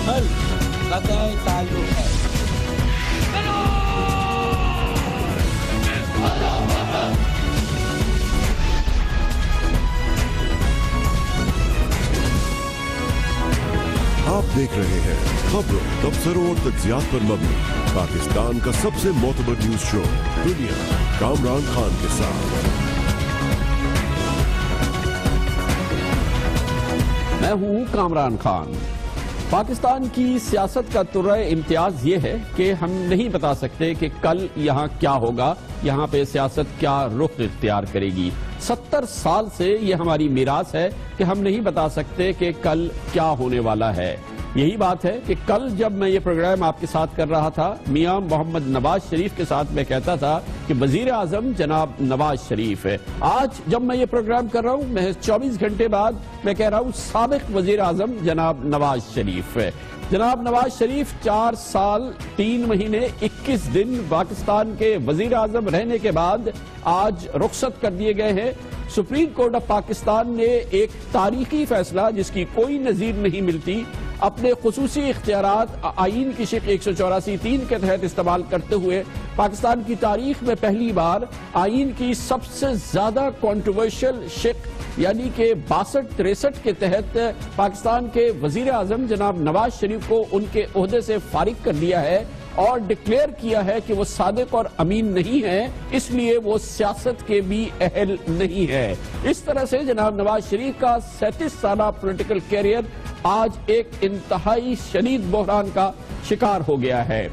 حل قطع تعلق ہے۔ آپ دیکھ رہے ہیں خبروں، تبصروں اور تجزیات پر مبنی پاکستان کا سب سے معتبر نیوز شو دنیا، کامران خان کے ساتھ۔ میں ہوں کامران خان۔ پاکستان کی سیاست کا طرح امتیاز یہ ہے کہ ہم نہیں بتا سکتے کہ کل یہاں کیا ہوگا، یہاں پہ سیاست کیا رخ اختیار کرے گی۔ 70 سال سے یہ ہماری میراث ہے کہ ہم نہیں بتا سکتے کہ کل کیا ہونے والا ہے۔ یہی بات ہے کہ کل جب میں یہ پروگرام آپ کے ساتھ کر رہا تھا، میاں محمد نواز شریف کے ساتھ میں کہتا تھا کہ وزیر اعظم جناب نواز شریف ہے۔ آج جب میں یہ پروگرام کر رہا ہوں، محض 24 گھنٹے بعد میں کہہ رہا ہوں سابق وزیر اعظم جناب نواز شریف ہے۔ جناب نواز شریف 4 سال 3 مہینے 21 دن پاکستان کے وزیر اعظم رہنے کے بعد آج رخصت کر دیے گئے ہیں۔ سپریم کورٹ آف پاکستان نے ایک تاریخی فیصلہ جس کی کوئی نظیر نہیں ملتی، اپنے خصوصی اختیارات آئین کی شق 184(3) کے تحت استعمال کرتے ہوئے پاکستان کی تاریخ میں پہلی بار آئین کی سب سے زیادہ کنٹروورشل شق یعنی کہ 62-63 کے تحت پاکستان کے وزیر اعظم جناب نواز شریف کو ان کے عہدے سے فارغ کر دیا ہے اور ڈکلیئر کیا ہے کہ وہ صادق اور امین نہیں ہیں، اس لیے وہ سیاست کے بھی اہل نہیں ہے۔ اس طرح سے جناب نواز شریف کا 37 سالہ پولیٹیکل کیریئر آج ایک انتہائی شدید بحران کا شکار ہو گیا ہے۔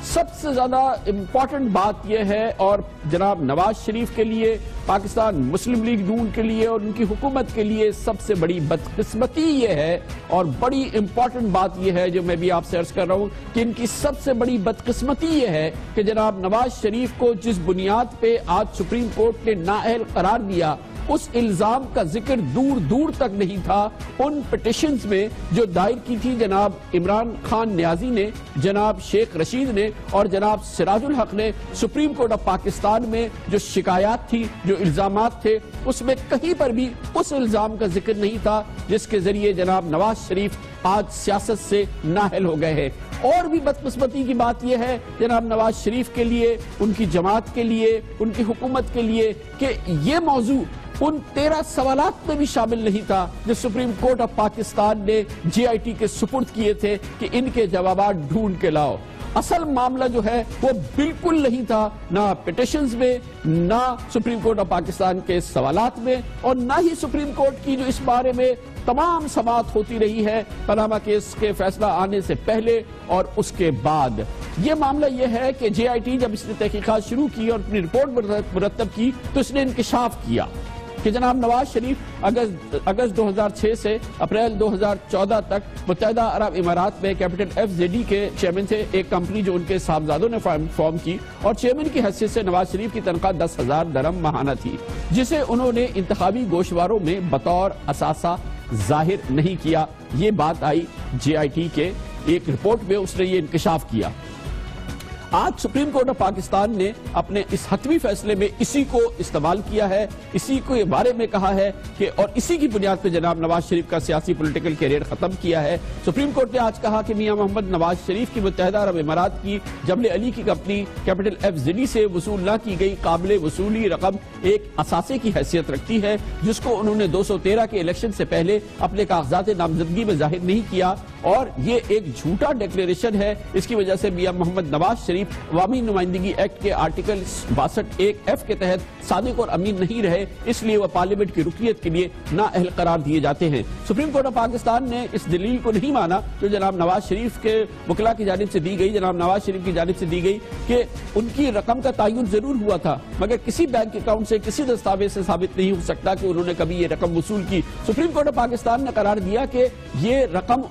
سب سے زیادہ امپورٹنٹ بات یہ ہے، اور جناب نواز شریف کے لیے، پاکستان مسلم لیگ نون کے لیے اور ان کی حکومت کے لیے سب سے بڑی بدقسمتی یہ ہے، اور بڑی امپورٹنٹ بات یہ ہے جو میں بھی آپ سے عرض کر رہا ہوں کہ ان کی سب سے بڑی بدقسمتی یہ ہے کہ جناب نواز شریف کو جس بنیاد پہ آج سپریم کورٹ نے نااہل قرار دیا، اس الزام کا ذکر دور دور تک نہیں تھا ان پٹیشنز میں جو دائر کی تھی جناب عمران خان نیازی نے، جناب شیخ رشید نے اور جناب سراج الحق نے۔ سپریم کورٹ آف پاکستان میں جو شکایات تھی، جو الزامات تھے، اس میں کہیں پر بھی اس الزام کا ذکر نہیں تھا جس کے ذریعے جناب نواز شریف آج سیاست سے نااہل ہو گئے ہیں۔ اور بھی بدقسمتی کی بات یہ ہے جناب نواز شریف کے لیے، ان کی جماعت کے لیے، ان کی حکومت کے لیے کہ یہ موضوع ان 13 سوالات میں بھی شامل نہیں تھا جو سپریم کورٹ آف پاکستان نے جے آئی ٹی کے سپرد کیے تھے کہ ان کے جوابات ڈھونڈ کے لاؤ۔ اصل معاملہ جو ہے وہ بالکل نہیں تھا، نہ پٹیشنز میں، نہ سپریم کورٹ آف پاکستان کے سوالات میں، اور نہ ہی سپریم کورٹ کی جو اس بارے میں تمام سماعت ہوتی رہی ہے پاناما کیس کے فیصلہ آنے سے پہلے اور اس کے بعد۔ یہ معاملہ یہ ہے کہ جے آئی ٹی جب اس نے تحقیقات شروع کی اور اپنی رپورٹ مرتب کی تو اس نے انکشاف کیا کہ جناب نواز شریف اگست 2006 سے اپریل 2014 تک متحدہ عرب امارات میں کیپٹل FZD کے چیئرمین تھے، ایک کمپنی جو ان کے صاحبزادوں نے فارم کی، اور چیئرمین کی حیثیت سے نواز شریف کی تنخواہ 10,000 درہم ماہانہ تھی، جسے انہوں نے انتخابی گوشواروں میں بطور اثاثہ ظاہر نہیں کیا۔ یہ بات آئی جے آئی ٹی کے ایک رپورٹ میں، اس نے یہ انکشاف کیا۔ آج سپریم کورٹ آف پاکستان نے اپنے اس حتمی فیصلے میں اسی کو استعمال کیا ہے، اسی کو بارے میں کہا ہے کہ، اور اسی کی بنیاد پہ جناب نواز شریف کا سیاسی پولیٹیکل کیریئر ختم کیا ہے۔ سپریم کورٹ نے آج کہا کہ میاں محمد نواز شریف کی متحدہ عرب امارات کی جبل علی کی کمپنی کیپٹل FZD سے وصول نہ کی گئی قابل وصولی رقم ایک اثاثے کی حیثیت رکھتی ہے، جس کو انہوں نے 213 کے الیکشن سے پہلے اپنے کاغذات نامزدگی میں ظاہر نہیں کیا، اور یہ ایک جھوٹا ڈیکلیریشن ہے۔ اس کی وجہ سے میاں محمد نواز شریف عوامی نمائندگی ایکٹ کے آرٹیکل 62(1)(f) کے تحت صادق اور امین نہیں رہے، اس لیے وہ پارلیمنٹ کی رکنیت کے لیے نااہل قرار دیے جاتے ہیں۔ سپریم کورٹ آف پاکستان نے اس دلیل کو نہیں مانا جو جناب نواز شریف کے وکلاء کی جانب سے دی گئی، جناب نواز شریف کی جانب سے دی گئی، کہ ان کی رقم کا تعین ضرور ہوا تھا مگر کسی بینک اکاؤنٹ سے، کسی دستاویز سے ثابت نہیں ہو سکتا کہ انہوں نے کبھی یہ رقم وصول کی۔ سپریم کورٹ آف پاکستان نے قرار دیا کہ یہ رقم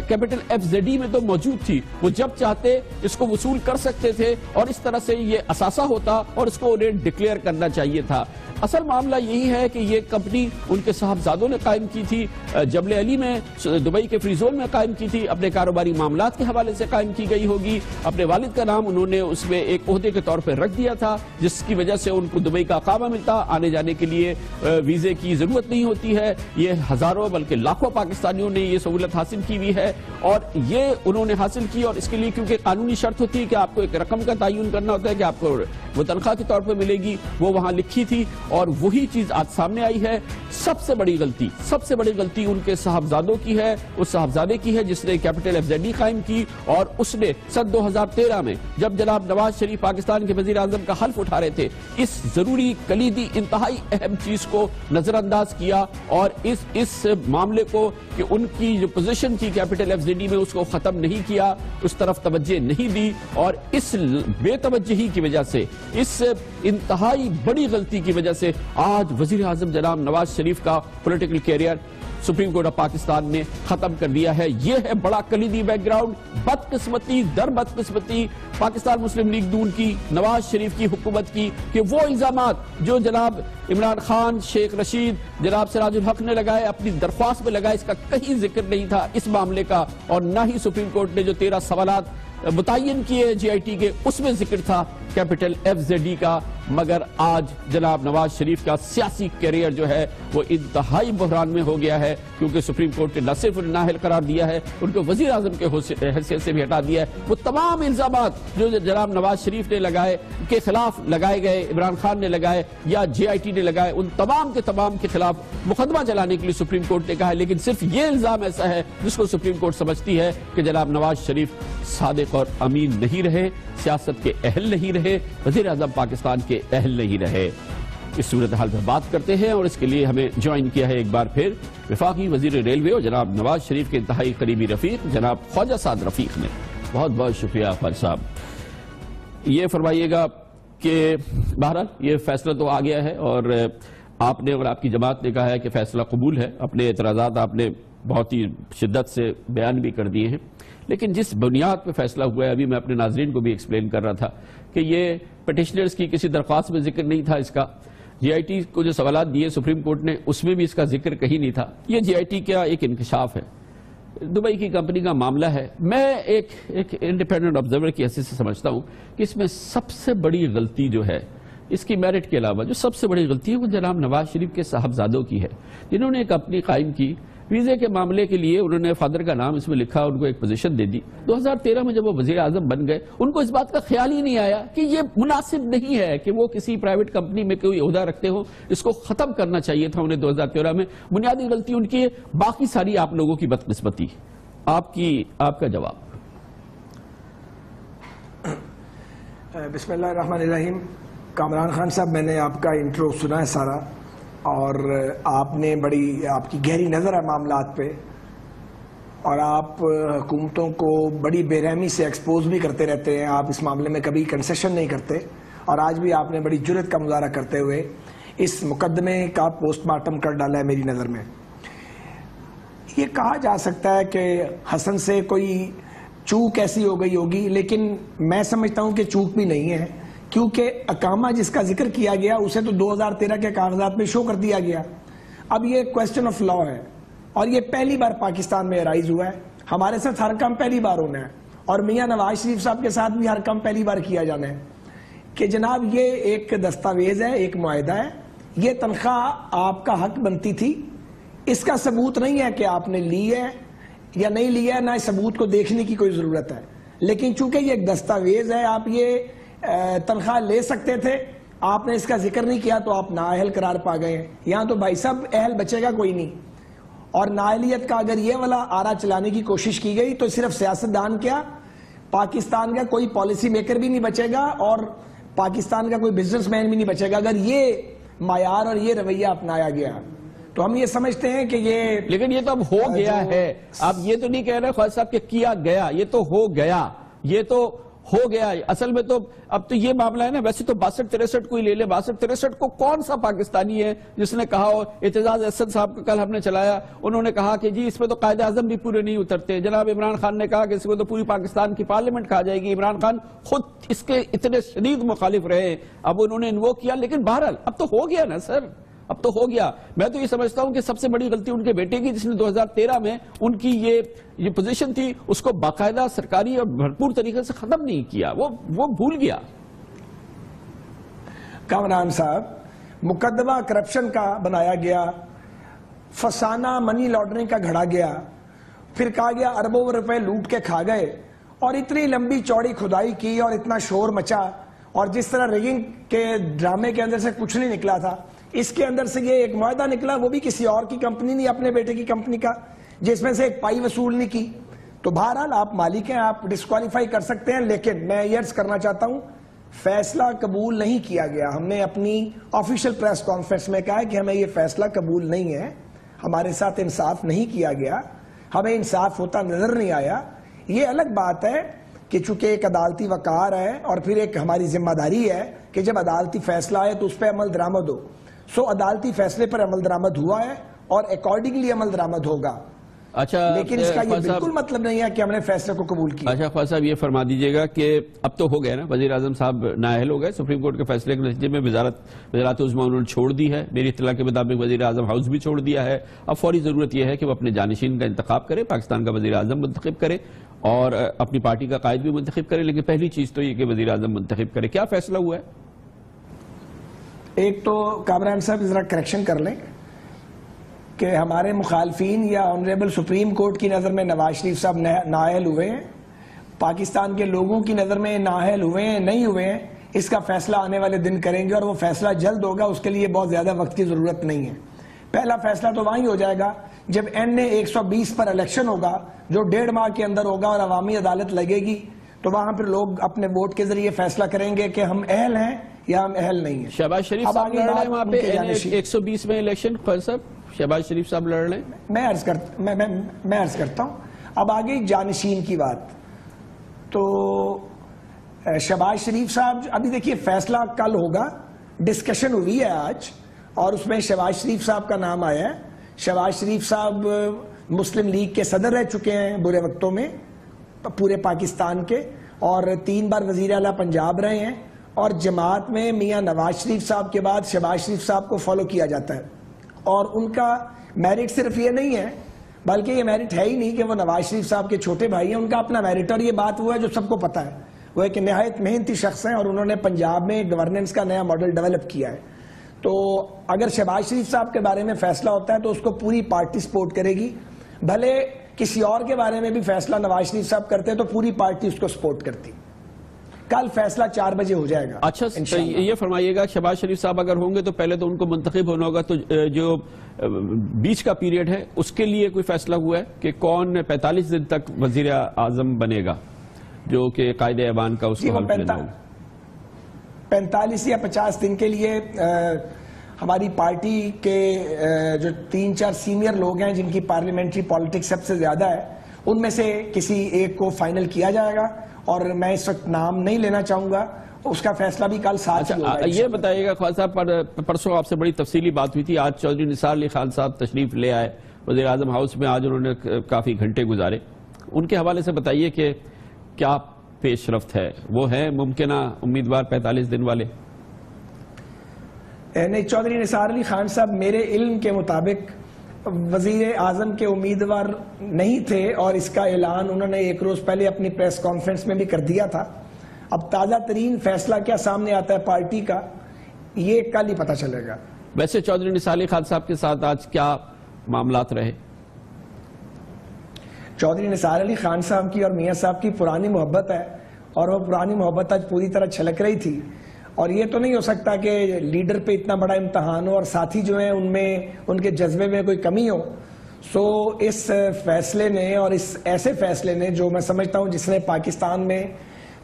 کیپٹل FZD میں تو موجود تھی، وہ جب چاہتے اس کو وصول کر سکتے تھے، اور اس طرح سے یہ اثاثہ ہوتا اور اس کو انہیں ڈکلیئر کرنا چاہیے تھا۔ اصل معاملہ یہی ہے کہ یہ کمپنی ان کے صاحبزادوں نے قائم کی تھی، جبل علی میں دبئی کے فری زون میں قائم کی تھی، اپنے کاروباری معاملات کے حوالے سے قائم کی گئی ہوگی، اپنے والد کا نام انہوں نے اس میں ایک عہدے کے طور پہ رکھ دیا تھا جس کی وجہ سے ان کو دبئی کا اقامہ ملتا، آنے جانے کے لیے ویزے کی ضرورت نہیں ہوتی ہے۔ یہ ہزاروں بلکہ لاکھوں پاکستانیوں نے یہ سہولت حاصل کی ہوئی ہے، اور یہ انہوں نے حاصل کی، اور اس کے لیے کیونکہ قانونی شرط ہوتی ہے کہ آپ کو ایک رقم کا تعین کرنا ہوتا ہے کہ آپ کو وہ تنخواہ کے طور پہ ملے گی، وہ وہاں لکھی تھی، اور وہی چیز آج سامنے آئی ہے۔ سب سے بڑی غلطی ان کے صاحبزادوں کی ہے، اس صاحبزادے کی ہے جس نے کیپٹل ایف زیڈ ڈی قائم کی، اور اس نے سن 2013 میں جب جناب نواز شریف پاکستان کے وزیر اعظم کا حلف اٹھا رہے تھے، اس ضروری کلیدی انتہائی اہم چیز کو نظر انداز کیا، اور اس معاملے کو کہ ان کی جو پوزیشن تھی کیپٹل ایف زیڈ ڈی میں اس کو ختم نہیں کیا، اس طرف توجہ نہیں دی، اور اس بے توجہی کی وجہ سے، اس انتہائی بڑی غلطی کی وجہ سے آج وزیر اعظم جناب نواز شریف کا political career supreme court of Pakistan نے ختم کر دیا ہے۔ یہ ہے بڑا کلیدی بیک گراؤنڈ، بدقسمتی در بدقسمتی پاکستان مسلم لیگ نون کی، نواز شریف کی حکومت کی، کہ وہ الزامات جو جناب عمران خان، شیخ رشید، جناب سراج الحق نے لگائے، اپنی درخواست میں لگائے، اس کا کہیں ذکر نہیں تھا اس معاملے کا، اور نہ ہی سپریم کورٹ نے جو 13 سوالات متعین کیے جی آئی ٹی کے اس میں ذکر تھا کیپٹل ایف زیڈ ڈی کا، مگر آج جناب نواز شریف کا سیاسی کیریئر جو ہے وہ انتہائی بحران میں ہو گیا ہے، کیونکہ سپریم کورٹ نے نہ صرف نااہل قرار دیا ہے، ان کو وزیر اعظم کے حیثیت سے بھی ہٹا دیا ہے۔ وہ تمام الزامات جو جناب نواز شریف نے لگائے کے خلاف لگائے گئے، عمران خان نے لگائے یا جے آئی ٹی نے لگائے، ان تمام کے خلاف مقدمہ چلانے کے لیے سپریم کورٹ نے کہا ہے، لیکن صرف یہ الزام ایسا ہے جس کو سپریم کورٹ سمجھتی ہے کہ جناب نواز شریف صادق اور امین نہیں رہے، سیاست کے اہل نہیں رہے، وزیر اعظم پاکستان کے اہل نہیں رہے۔ اس صورتحال پر بات کرتے ہیں، اور اس کے لیے ہمیں جوائن کیا ہے ایک بار پھر وفاقی وزیر ریلوے اور جناب نواز شریف کے انتہائی قریبی رفیق جناب خواجہ سعد رفیق نے۔ بہت بہت شکریہ خواجہ صاحب۔ یہ فرمائیے گا کہ بہرحال یہ فیصلہ تو آ گیا ہے، اور آپ نے اور آپ کی جماعت نے کہا ہے کہ فیصلہ قبول ہے، اپنے اعتراضات آپ نے بہت ہی شدت سے بیان بھی کر دیے ہیں، لیکن جس بنیاد پہ فیصلہ ہوا ہے، ابھی میں اپنے ناظرین کو بھی ایکسپلین کر رہا تھا کہ یہ پٹیشنرز کی کسی درخواست میں ذکر نہیں تھا، اس کا جی آئی ٹی کو جو سوالات دیے سپریم کورٹ نے اس میں بھی اس کا ذکر کہیں نہیں تھا۔ یہ جی آئی ٹی کا ایک انکشاف ہے، دبئی کی کمپنی کا معاملہ ہے۔ میں ایک انڈیپینڈنٹ آبزرور کی حیثیت سے سمجھتا ہوں کہ اس میں سب سے بڑی غلطی جو ہے، اس کی میرٹ کے علاوہ جو سب سے بڑی غلطی ہے وہ جناب نواز شریف کے صاحبزادوں کی ہے، جنہوں نے ایک کمپنی قائم کی، ویزے کے معاملے کے لیے انہوں نے فادر کا نام اس میں لکھا، ان کو ایک پوزیشن دے دی۔ 2013 میں جب وہ وزیر اعظم بن گئے، ان کو اس بات کا خیال ہی نہیں آیا کہ یہ مناسب نہیں ہے کہ وہ کسی پرائیویٹ کمپنی میں کوئی عہدہ رکھتے ہو، اس کو ختم کرنا چاہیے تھا انہیں 2013 میں۔ بنیادی غلطی ان کی ہے، باقی ساری آپ لوگوں کی بدقسمتی۔ آپ کا جواب۔ بسم اللہ الرحمن الرحیم۔ کامران خان صاحب، میں نے آپ کا انٹرو سنا ہے سارا، اور آپ نے آپ کی گہری نظر ہے معاملات پہ، اور آپ حکومتوں کو بڑی بے رحمی سے ایکسپوز بھی کرتے رہتے ہیں، آپ اس معاملے میں کبھی کنسیشن نہیں کرتے، اور آج بھی آپ نے بڑی جرات کا مظاہرہ کرتے ہوئے اس مقدمے کا پوسٹ مارٹم کر ڈالا ہے میری نظر میں۔ یہ کہا جا سکتا ہے کہ حسن سے کوئی چوک ایسی ہو گئی ہوگی، لیکن میں سمجھتا ہوں کہ چوک بھی نہیں ہے، کیونکہ اقامہ جس کا ذکر کیا گیا اسے تو 2013 کے کاغذات میں شو کر دیا گیا۔ اب یہ کوسچن آف لا ہے، اور یہ پہلی بار پاکستان میں رائز ہوا ہے۔ ہمارے ساتھ ہر کام پہلی بار ہونا ہے، اور میاں نواز شریف صاحب کے ساتھ بھی ہر کام پہلی بار کیا جانا ہے کہ جناب یہ ایک دستاویز ہے، ایک معاہدہ ہے، یہ تنخواہ آپ کا حق بنتی تھی، اس کا ثبوت نہیں ہے کہ آپ نے لی ہے یا نہیں لیا ہے، نہ اس ثبوت کو دیکھنے کی کوئی ضرورت ہے، لیکن چونکہ یہ ایک دستاویز ہے، آپ یہ تنخواہ لے سکتے تھے، آپ نے اس کا ذکر نہیں کیا تو آپ نااہل قرار پا گئے ہیں۔ یہاں تو بھائی صاحب اہل بچے گا کوئی نہیں، اور نااہلیت کا اگر یہ والا آرا چلانے کی کوشش کی گئی تو صرف سیاستدان کیا، پاکستان کا کوئی پالیسی میکر بھی نہیں بچے گا، اور پاکستان کا کوئی بزنس مین بھی نہیں بچے گا اگر یہ معیار اور یہ رویہ اپنایا گیا۔ تو ہم یہ سمجھتے ہیں کہ یہ، لیکن یہ تو اب ہو گیا ہے، اب یہ تو نہیں کہہ رہے خواجہ صاحب کہ کیا گیا، یہ تو ہو گیا، یہ تو ہو گیا. اصل میں تو اب تو یہ معاملہ ہے نا, ویسے تو 62-63 کو ہی لے لے, 62-63 کو کون سا پاکستانی ہے جس نے کہا ہو. اعتزاز احسن صاحب کا کل ہم نے چلایا, انہوں نے کہا کہ جی اس میں تو قائد اعظم بھی پورے نہیں اترتے. جناب عمران خان نے کہا کہ اس میں تو پوری پاکستان کی پارلیمنٹ کھا جائے گی. عمران خان خود اس کے اتنے شدید مخالف رہے, اب انہوں نے انوو کیا, لیکن بہرحال اب تو ہو گیا نا سر, اب تو ہو گیا. میں تو یہ سمجھتا ہوں کہ سب سے بڑی غلطی ان کے بیٹے کی, جس نے 2013 میں ان کی یہ پوزیشن تھی اس کو باقاعدہ سرکاری اور بھرپور طریقے سے ختم نہیں کیا, وہ بھول گیا. کامران صاحب, مقدمہ کرپشن کا بنایا گیا, فسانہ منی لانڈرنگ کا گھڑا گیا, پھر کہا گیا اربوں روپے لوٹ کے کھا گئے, اور اتنی لمبی چوڑی کھدائی کی اور اتنا شور مچا, اور جس طرح ریگنگ کے ڈرامے کے اندر سے کچھ نہیں نکلا تھا, اس کے اندر سے یہ ایک معاہدہ نکلا, وہ بھی کسی اور کی کمپنی نہیں, اپنے بیٹے کی کمپنی کا, جس میں سے ایک پائی وصول نہیں کی. تو بہرحال آپ مالک ہیں, آپ ڈسکوالیفائی کر سکتے ہیں, لیکن میں یہ عرض کرنا چاہتا ہوں فیصلہ قبول نہیں کیا گیا. ہم نے اپنی آفیشیل پریس کانفرنس میں کہا ہے کہ ہمیں یہ فیصلہ قبول نہیں ہے, ہمارے ساتھ انصاف نہیں کیا گیا, ہمیں انصاف ہوتا نظر نہیں آیا. یہ الگ بات ہے کہ چونکہ ایک عدالتی وقار ہے اور پھر ایک ہماری ذمہ داری ہے کہ جب عدالتی فیصلہ آئے تو اس پہ عمل درآمد ہو. سو عدالتی فیصلے پر عمل درآمد ہوا ہے اور اکارڈنگلی عمل درآمد ہوگا. اچھا, لیکن اس کا یہ بالکل مطلب نہیں ہے کہ ہم نے فیصلے کو قبول کیا. اچھا خواجہ صاحب, یہ فرما دیجئے گا کہ اب تو ہو گیا نا, وزیر اعظم صاحب نااہل ہو گئے, سپریم کورٹ کے فیصلے کے نتیجے میں وزارت عظمیٰ انہوں نے چھوڑ دی ہے. میری اطلاع کے مطابق وزیر اعظم ہاؤس بھی چھوڑ دیا ہے. اب فوری ضرورت یہ ہے کہ وہ اپنے جانشین کا انتخاب کرے, پاکستان کا وزیر اعظم منتخب کرے اور اپنی پارٹی کا قائد بھی منتخب کرے. لیکن پہلی چیز تو یہ کہ وزیر اعظم منتخب کرے. کیا فیصلہ ہوا ہے؟ ایک تو کامران صاحب ذرا کریکشن کر لیں کہ ہمارے مخالفین یا آنریبل سپریم کورٹ کی نظر میں نواز شریف صاحب نااہل ہوئے ہیں, پاکستان کے لوگوں کی نظر میں نااہل ہوئے ہیں نہیں ہوئے ہیں, اس کا فیصلہ آنے والے دن کریں گے, اور وہ فیصلہ جلد ہوگا, اس کے لیے بہت زیادہ وقت کی ضرورت نہیں ہے. پہلا فیصلہ تو وہیں ہو جائے گا جب NA 120 پر الیکشن ہوگا, جو 1.5 ماہ کے اندر ہوگا اور عوامی عدالت لگے گی, تو وہاں پھر لوگ اپنے ووٹ کے ذریعے فیصلہ کریں گے کہ ہم اہل ہیں یا ہم اہل نہیں ہیں. شہباز شریف صاحب لڑ رہے ہیں وہاں پہ NA 120 میں الیکشن, صاحب شہباز شریف صاحب لڑ رہے ہیں. میں عرض کرتا ہوں. اب آگے جانشین کی بات, تو شہباز شریف صاحب ابھی دیکھیے فیصلہ کل ہوگا, ڈسکشن ہوئی ہے آج اور اس میں شہباز شریف صاحب کا نام آیا ہے. شہباز شریف صاحب مسلم لیگ کے صدر رہ چکے ہیں برے وقتوں میں پورے پاکستان کے, اور 3 بار وزیر اعلیٰ پنجاب رہے ہیں, اور جماعت میں میاں نواز شریف صاحب کے بعد شہباز شریف صاحب کو فالو کیا جاتا ہے. اور ان کا میرٹ صرف یہ نہیں ہے, بلکہ یہ میرٹ ہے ہی نہیں کہ وہ نواز شریف صاحب کے چھوٹے بھائی ہیں, ان کا اپنا میرٹ, اور یہ بات وہ ہے جو سب کو پتا ہے, وہ ایک نہایت محنتی شخص ہیں اور انہوں نے پنجاب میں گورننس کا نیا ماڈل ڈیولپ کیا ہے. تو اگر شہباز شریف صاحب کے بارے میں فیصلہ ہوتا ہے تو اس کو پوری پارٹی سپورٹ کرے گی, بھلے کسی اور کے بارے میں بھی فیصلہ نواز شریف صاحب کرتے تو پوری پارٹی اس کو سپورٹ کرتی. کل فیصلہ 4 بجے ہو جائے گا. اچھا, یہ فرمائیے گا شہباز شریف صاحب اگر ہوں گے تو پہلے تو ان کو منتخب ہونا ہوگا, تو جو بیچ کا پیریڈ ہے اس کے لیے کوئی فیصلہ ہوا ہے کہ کون 45 دن تک وزیر اعظم بنے گا, جو کہ قائد ایوان کا اس کو حلف لینا ہوگا؟ 45 یا 50 دن کے لیے ہماری پارٹی کے جو 3-4 سینئر لوگ ہیں جن کی پارلیمنٹری پالیٹکس سب سے زیادہ ہے, ان میں سے کسی ایک کو فائنل کیا جائے گا, اور میں اس وقت نام نہیں لینا چاہوں گا, اس کا فیصلہ بھی کل ساتھ ہی ہوگا. یہ بتائیے گا خواجہ صاحب, پرسوں آپ سے بڑی تفصیلی بات ہوئی تھی, آج چودھری نثار علی خان صاحب تشریف لے آئے وزیر اعظم ہاؤس میں, آج انہوں نے کافی گھنٹے گزارے, ان کے حوالے سے بتائیے کہ کیا پیش رفت ہے, وہ ہیں ممکنہ امیدوار 45 دن والے؟ نہیں, چودھری نثار علی خان صاحب میرے علم کے مطابق وزیر اعظم کے امیدوار نہیں تھے, اور اس کا اعلان انہوں نے 1 روز پہلے اپنی پریس کانفرنس میں بھی کر دیا تھا. اب تازہ ترین فیصلہ کیا سامنے آتا ہے پارٹی کا, یہ کل ہی پتہ چلے گا. ویسے چودھری نثار علی خان صاحب کے ساتھ آج کیا معاملات رہے؟ چودھری نثار علی خان صاحب کی اور میاں صاحب کی پرانی محبت ہے, اور وہ پرانی محبت آج پوری طرح چھلک رہی تھی, اور یہ تو نہیں ہو سکتا کہ لیڈر پہ اتنا بڑا امتحان ہو اور ساتھی جو ہیں ان میں ان کے جذبے میں کوئی کمی ہو. سو اس فیصلے نے, اور اس ایسے فیصلے نے جو میں سمجھتا ہوں جس نے پاکستان میں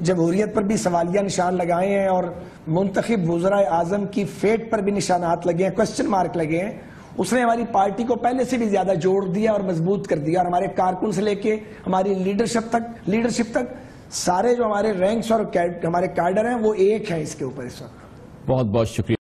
جمہوریت پر بھی سوالیہ نشان لگائے ہیں, اور منتخب وزراء اعظم کی فیٹ پر بھی نشانات لگے ہیں, کوسچن مارک لگے ہیں, اس نے ہماری پارٹی کو پہلے سے بھی زیادہ جوڑ دیا اور مضبوط کر دیا, اور ہمارے کارکن سے لے کے ہماری لیڈرشپ تک سارے جو ہمارے رینکس اور ہمارے کیڈر ہیں وہ ایک ہیں اس کے اوپر اس وقت. بہت بہت شکریہ.